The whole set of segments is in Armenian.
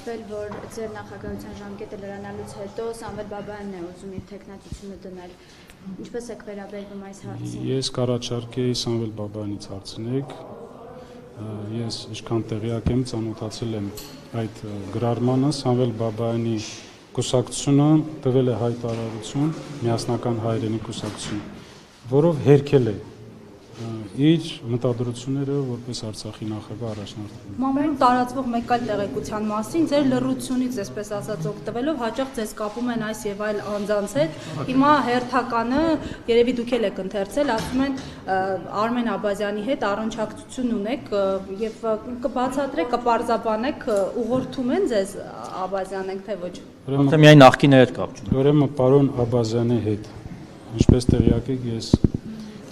տարածվել, որ ձեր նախագահության ժամկետը լրանալուց հետո Սամվել Բաբայանն է ուզում իր թեկնածությունը դնել։ Ինչպես եք վերաբերվում այս հարցին։ Ես կառաջարկեի Սամվել Բաբայանից հարցնեք։ Ես ինչքան տեղյակ եմ, ծանոթացել եմ այդ գրառմանը, Սամվել Բաբայանի կուսակցությունը տվել է հայտարարություն, միասնական հայրենի կուսակցություն, որով հերքել է իր մտադրությունները որպես Արցախի նախագահ առաջնորդում։ Մամուլում տարածվող մեկ այլ տեղեկության մասին ձեր լռությունից, այսպես ասած, օգտվելով հաճախ ձեզ կապում են այս եւ այլ անձանց հետ։ Հիմա հերթականը, երևի դուք էլ եք ընթերցել, ասում են Արմեն Աբազյանի հետ առնչակցություն ունեք եւ կբացատրեք, կպարզաբանեք, ուղղորդում են ձեզ Աբազյանենք թե ոչ։ Թե միայն նախկինի հետ կապ չունի։ Ուրեմն պարոն Աբազյանի հետ, ինչպես տեղյակ եք, ես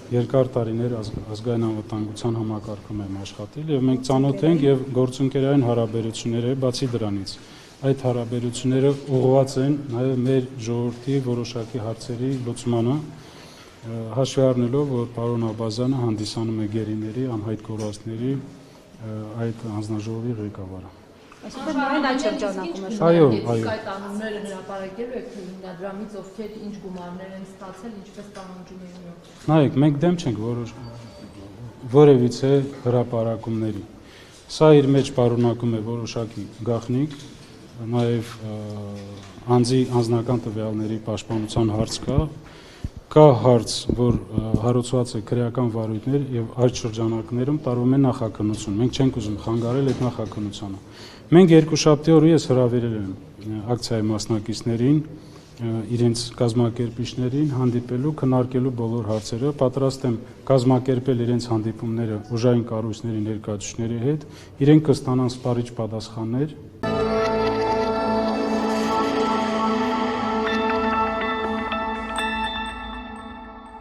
երկար տարիներ ազգային անվտանգության համակարգում եմ աշխատել եւ մենք ծանոթ ենք եւ գործընկերային հարաբերությունները բացի դրանից այդ հարաբերությունները ուղղված են նաեւ մեր ժողովրդի որոշակի հարցերի լուծմանը հաշվի առնելով որ պարոն Աբազյանը հանդիսանում է գերիների անհայտ կորածների այդ անձնաժողովի ղեկավարը։ Այսինքն միայն այդ շրջանակում է։ Այո, այդ անունները հրապարակելու եք հիմնադրամից ովքեր ինչ գումարներ են ստացել, ինչպես պահանջում են իրոք։ Նայեք, մենք դեմ չենք որևիցե հրապարակումների։ Սա իր մեջ պարունակում է որոշակի գաղտնիք, նաև անձնական տվյալների պաշտպանության հարց կա հարց, որ հարուցված է քրեական վարույթներ եւ այդ շրջանակներում տարվում է նախաքննություն։ Մենք չենք ուզում խանգարել այդ նախաքննությունը։ Մենք երկուշաբթի օրը ես հրավիրել եմ ակցիայի մասնակիցներին, իրենց կազմակերպիչներին հանդիպելու, քննարկելու բոլոր հարցերը, պատրաստ եմ կազմակերպել իրենց հանդիպումները ուժային կառույցների ներկայացուցիչների հետ, իրենք կստանան սպառիչ պատասխաններ։